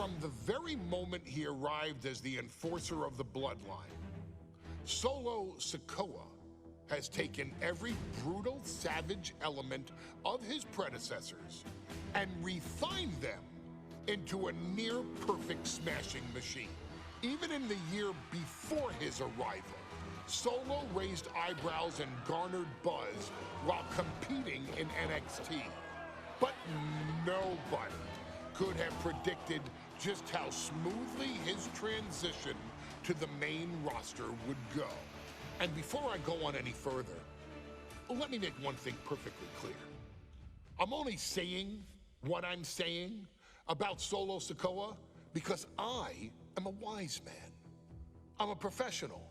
From the very moment he arrived as the enforcer of the Bloodline, Solo Sikoa has taken every brutal, savage element of his predecessors and refined them into a near-perfect smashing machine. Even in the year before his arrival, Solo raised eyebrows and garnered buzz while competing in NXT. But nobody could have predicted just how smoothly his transition to the main roster would go. And before I go on any further, let me make one thing perfectly clear. I'm only saying what I'm saying about Solo Sikoa because I am a wise man. I'm a professional.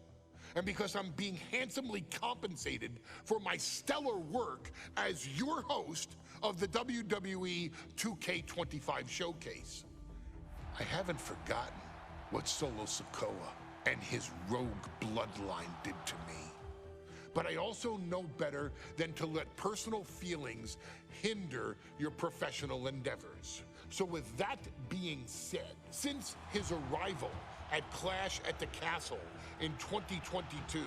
And because I'm being handsomely compensated for my stellar work as your host of the WWE 2K25 showcase. I haven't forgotten what Solo Sikoa and his rogue bloodline did to me. But I also know better than to let personal feelings hinder your professional endeavors. So with that being said, since his arrival at Clash at the Castle in 2022,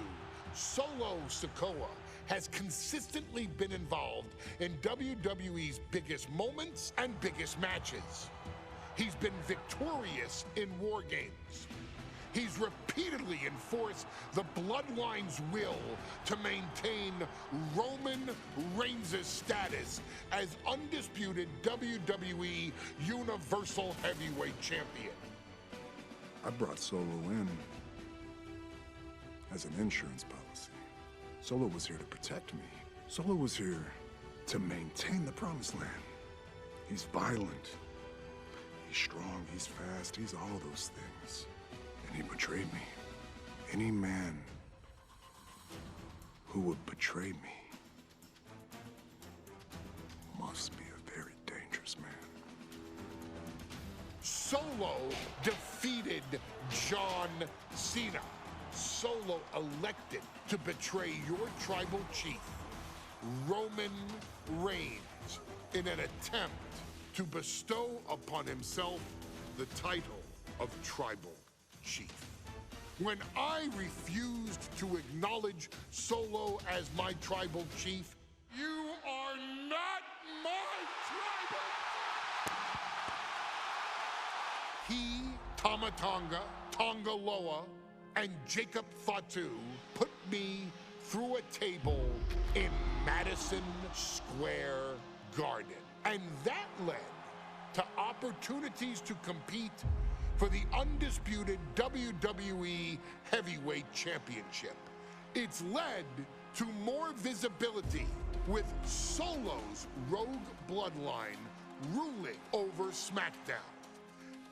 Solo Sikoa has consistently been involved in WWE's biggest moments and biggest matches. He's been victorious in War Games. He's repeatedly enforced the Bloodline's will to maintain Roman Reigns' status as undisputed WWE Universal Heavyweight Champion. I brought Solo in as an insurance policy. Solo was here to protect me. Solo was here to maintain the Promised Land. He's violent. He's strong, he's fast, he's all those things. And he betrayed me. Any man who would betray me must be a very dangerous man. Solo defeated John Cena. Solo elected to betray your tribal chief, Roman Reigns, in an attempt to bestow upon himself the title of tribal chief. When I refused to acknowledge Solo as my tribal chief, you are not my tribal. He, Tamatanga, Tongaloa, and Jacob Fatu put me through a table in Madison Square Garden. And that led to opportunities to compete for the undisputed WWE Heavyweight Championship. It's led to more visibility with Solo's rogue bloodline ruling over SmackDown.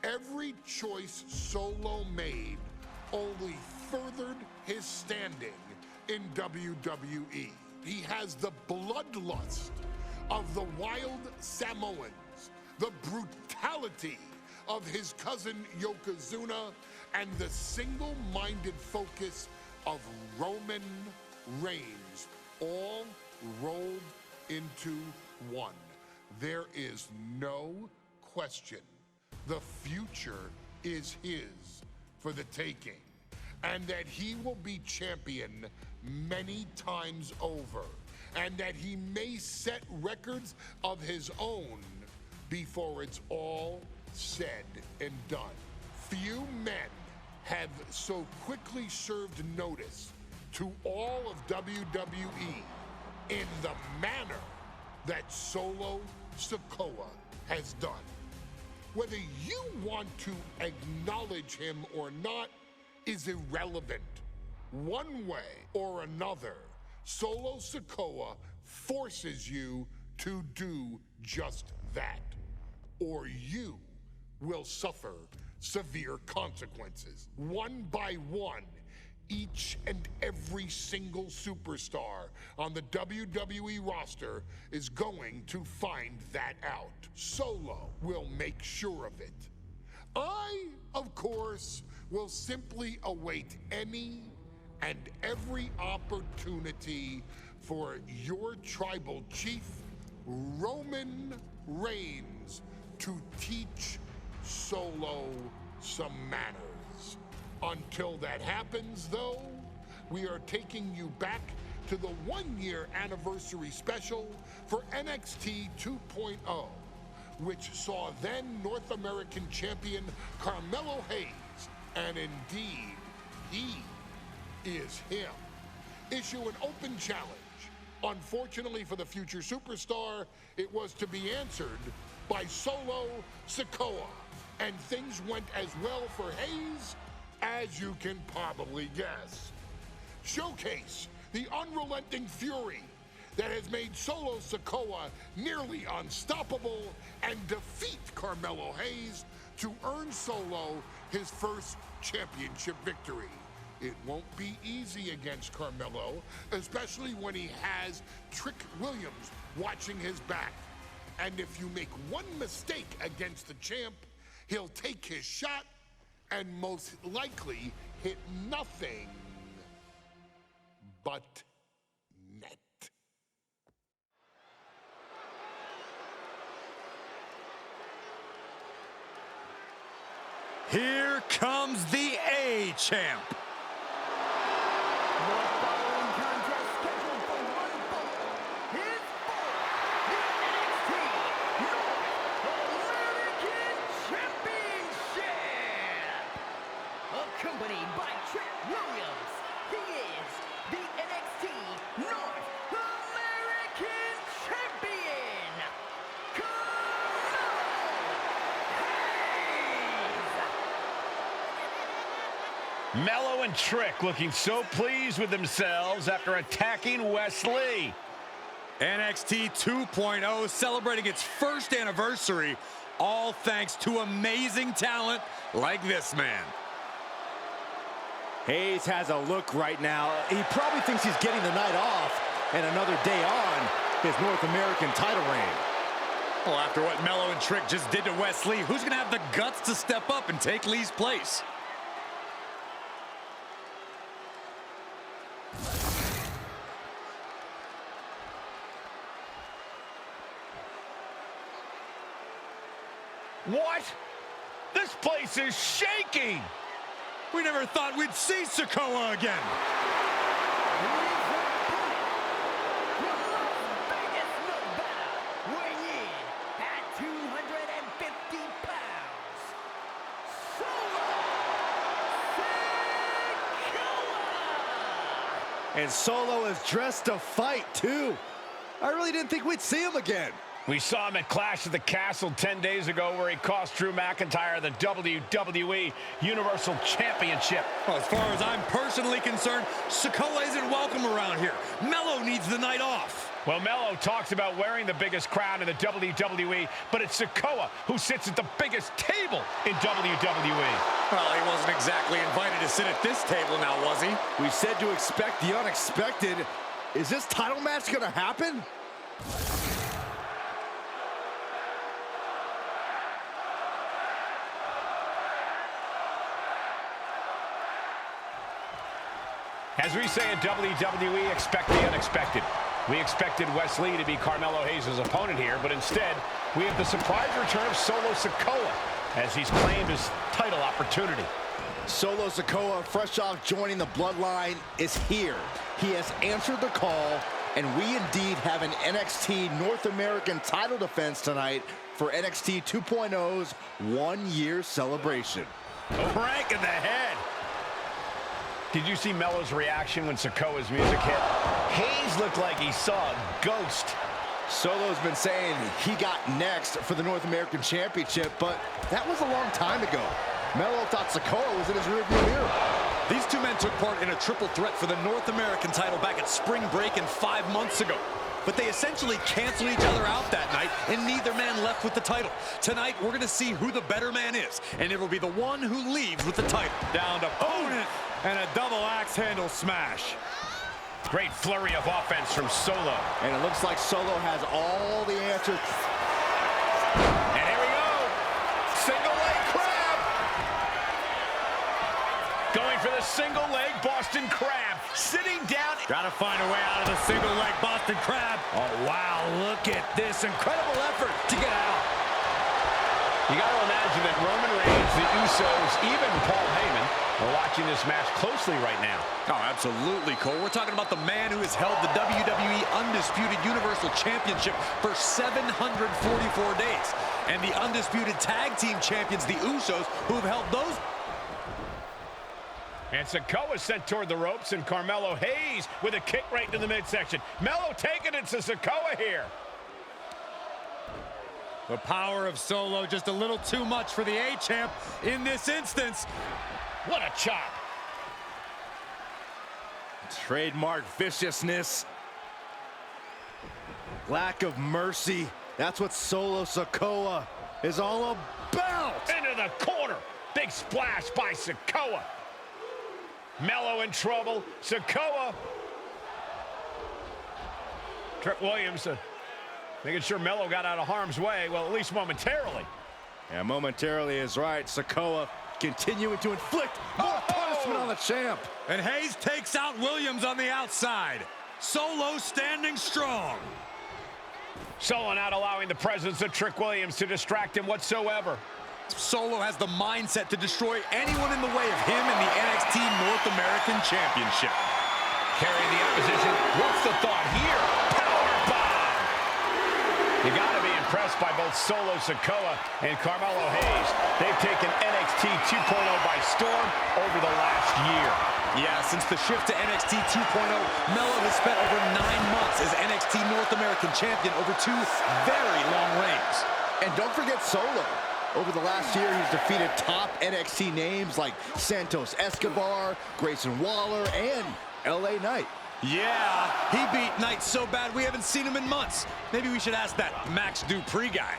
Every choice Solo made only furthered his standing in WWE. He has the bloodlust of the wild Samoans, the brutality of his cousin Yokozuna, and the single-minded focus of Roman Reigns, all rolled into one. There is no question the future is his for the taking, and that he will be champion many times over, and that he may set records of his own before it's all said and done. Few men have so quickly served notice to all of WWE in the manner that Solo Sikoa has done. Whether you want to acknowledge him or not is irrelevant. One way or another, Solo Sikoa forces you to do just that, or you will suffer severe consequences. One by one, each and every single superstar on the WWE roster is going to find that out. Solo will make sure of it. I, of course, will simply await any and every opportunity for your tribal chief, Roman Reigns, to teach Solo some manners. Until that happens, though, we are taking you back to the one-year anniversary special for NXT 2.0, which saw then North American champion Carmelo Hayes, and indeed, he is him, issue an open challenge. Unfortunately for the future superstar, it was to be answered by Solo Sikoa, and things went as well for Hayes as you can probably guess. Showcase the unrelenting fury that has made Solo Sikoa nearly unstoppable and defeat Carmelo Hayes to earn Solo his first championship victory. It won't be easy against Carmelo, especially when he has Trick Williams watching his back. And if you make one mistake against the champ, he'll take his shot and most likely hit nothing but net. Here comes the A-Champ. Accompanied by Trick Williams, he is the NXT North American Champion, Carmelo Hayes. Mello and Trick looking so pleased with themselves after attacking Wesley. NXT 2.0 celebrating its first anniversary, all thanks to amazing talent like this man. Hayes has a look right now. He probably thinks he's getting the night off and another day on his North American title reign. Well, after what Mello and Trick just did to Wesley, who's going to have the guts to step up and take Lee's place? What? This place is shaking! We never thought we'd see Sikoa again. Weighing in at 250 pounds, Solo Sikoa! And Solo is dressed to fight, too. I really didn't think we'd see him again. We saw him at Clash at the Castle 10 days ago where he cost Drew McIntyre the WWE Universal Championship. Well, as far as I'm personally concerned, Sikoa isn't welcome around here. Mello needs the night off. Well, Mello talks about wearing the biggest crown in the WWE, but it's Sikoa who sits at the biggest table in WWE. Well, he wasn't exactly invited to sit at this table now, was he? We said to expect the unexpected. Is this title match going to happen? As we say in WWE, expect the unexpected. We expected Wesley to be Carmelo Hayes' opponent here, but instead, we have the surprise return of Solo Sikoa as he's claimed his title opportunity. Solo Sikoa, fresh off joining the Bloodline, is here. He has answered the call, and we indeed have an NXT North American title defense tonight for NXT 2.0's one-year celebration. Crank in the head. Did you see Mello's reaction when Sikoa's music hit? Hayes looked like he saw a ghost. Solo's been saying he got next for the North American Championship, but that was a long time ago. Mello thought Sikoa was in his rearview mirror. These two men took part in a triple threat for the North American title back at spring break and 5 months ago. But they essentially canceled each other out that night, and neither man left with the title. Tonight, we're going to see who the better man is, and it'll be the one who leaves with the title. Down to opponent, and a double axe handle smash. Great flurry of offense from Solo. And it looks like Solo has all the answers. And here we go. Single leg crab. Going for the single leg Boston crab. Sitting down. Got to find a way out of the single leg Boston crab. Oh, wow. Look at this incredible effort to get out. You got to imagine that Roman Reigns, the Usos, even Paul Heyman are watching this match closely right now. Oh, absolutely, Cole. We're talking about the man who has held the WWE Undisputed Universal Championship for 744 days. And the Undisputed Tag Team Champions, the Usos, who have held those. And Sikoa sent toward the ropes, and Carmelo Hayes with a kick right into the midsection. Melo taking it to Sikoa here. The power of Solo just a little too much for the A-Champ in this instance. What a chop. Trademark viciousness. Lack of mercy. That's what Solo Sikoa is all about. Into the corner. Big splash by Sikoa. Melo in trouble. Sikoa. Trick Williams making sure Melo got out of harm's way. Well, at least momentarily. Yeah, momentarily is right. Sikoa continuing to inflict more punishment on the champ. And Hayes takes out Williams on the outside. Solo standing strong. Solo not allowing the presence of Trick Williams to distract him whatsoever. Solo has the mindset to destroy anyone in the way of him in the NXT North American Championship. Carrying the opposition. What's the thought here? Powerbomb! You got to be impressed by both Solo Sikoa and Carmelo Hayes. They've taken NXT 2.0 by storm over the last year. Yeah, since the shift to NXT 2.0, Melo has spent over 9 months as NXT North American Champion over 2 very long reigns. And don't forget Solo. Over the last year, he's defeated top NXT names like Santos Escobar, Grayson Waller, and LA Knight. Yeah, he beat Knight so bad we haven't seen him in months. Maybe we should ask that Max Dupree guy.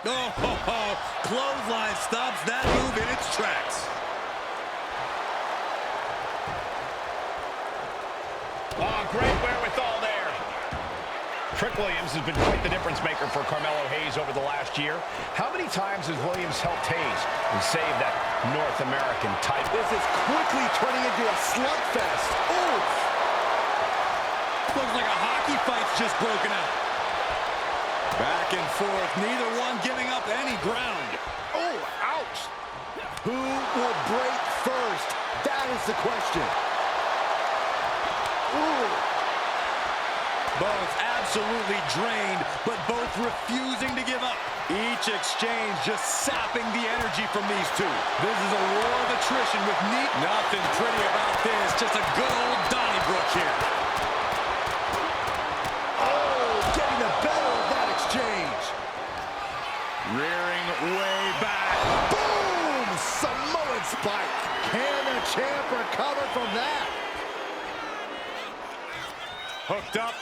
Oh, clothesline stops that move in its tracks. Oh, great wherewithal there. Trick Williams has been quite the difference maker for Carmelo Hayes over the last year. How many times has Williams helped Hayes and saved that North American title? This is quickly turning into a slugfest. Oof! Looks like a hockey fight's just broken out. Back and forth, neither one giving up any ground. Oh, ouch! Who will break first? That is the question. Ooh. Both absolutely drained, but both refusing to give up. Each exchange just sapping the energy from these two. This is a war of attrition with nothing pretty about this. Just a good old Donnybrook here. Oh, getting the better of that exchange. Rearing way back. Boom! Samoan spike. Can the champ recover from that? Hooked up.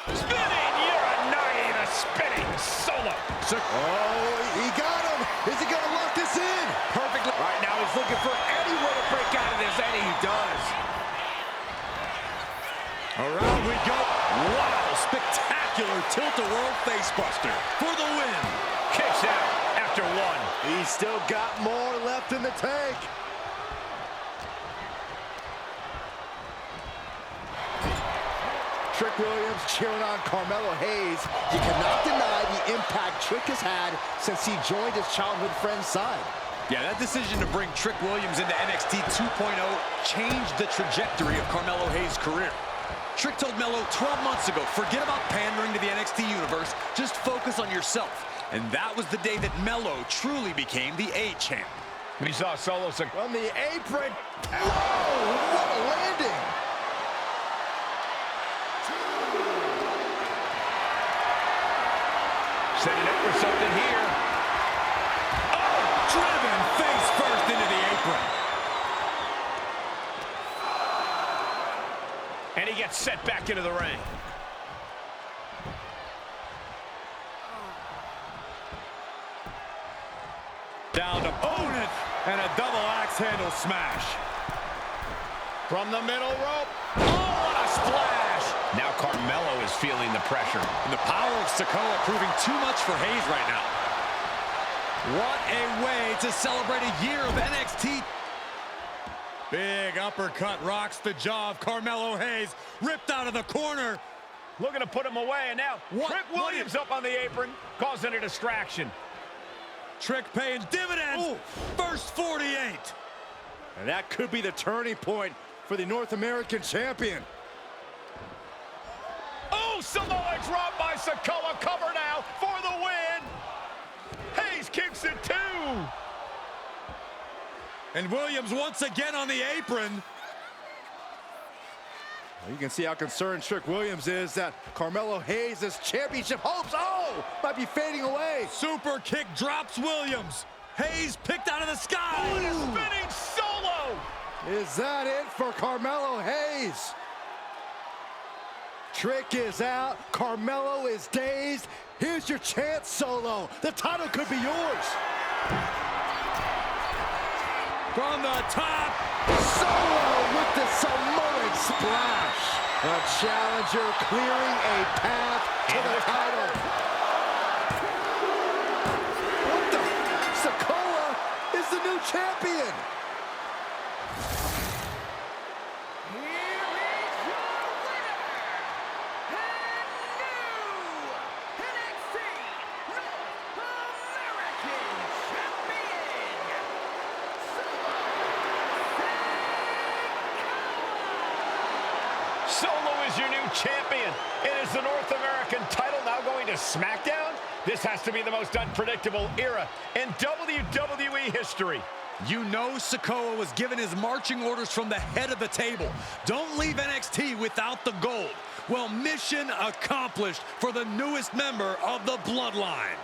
Spinning! You're a nine, a spinning Solo. Oh, he got him. Is he going to lock this in? Perfectly. Right now he's looking for any way to break out of this, and he does. Around we go. Wow, spectacular tilt-a-world facebuster for the win. Kicks out after one. He's still got more left in the tank. Trick Williams cheering on Carmelo Hayes. You cannot deny the impact Trick has had since he joined his childhood friend's side. Yeah, that decision to bring Trick Williams into NXT 2.0 changed the trajectory of Carmelo Hayes' career. Trick told Melo 12 months ago, forget about pandering to the NXT universe, just focus on yourself. And that was the day that Melo truly became the A-Champ. We saw Solo On the apron. Oh, what a landing. setting up for something here. Oh, driven face first into the apron. And he gets set back into the ring. Down to opponent and a double axe handle smash. From the middle rope. Oh, what a splash. Now Carmelo is feeling the pressure. And the power of Sikoa proving too much for Hayes right now. What a way to celebrate a year of NXT. Big uppercut rocks the jaw of Carmelo Hayes. Ripped out of the corner. looking to put him away, and now Trick Williams up on the apron, causing a distraction. Trick paying dividends. Ooh. First 48. And that could be the turning point for the North American champion. Oh, Samoa drop by Sikoa. Cover now for the win. Hayes kicks it too. And Williams once again on the apron. You can see how concerned Trick Williams is that Carmelo Hayes' championship hopes, might be fading away. Super kick drops Williams. Hayes picked out of the sky. What a spinning solo. Is that it for Carmelo Hayes? Trick is out. Carmelo is dazed. Here's your chance, Solo. The title could be yours. From the top. Solo with the Samoan splash. The challenger clearing a path to the title. What the? Sikoa is the new champion. Here is your winner, and new NXT North American Champion, Solo is your new champion. It is the North American title now going to SmackDown. This has to be the most unpredictable era in WWE history. You know Sikoa was given his marching orders from the head of the table. Don't leave NXT without the gold. Well, mission accomplished for the newest member of the Bloodline.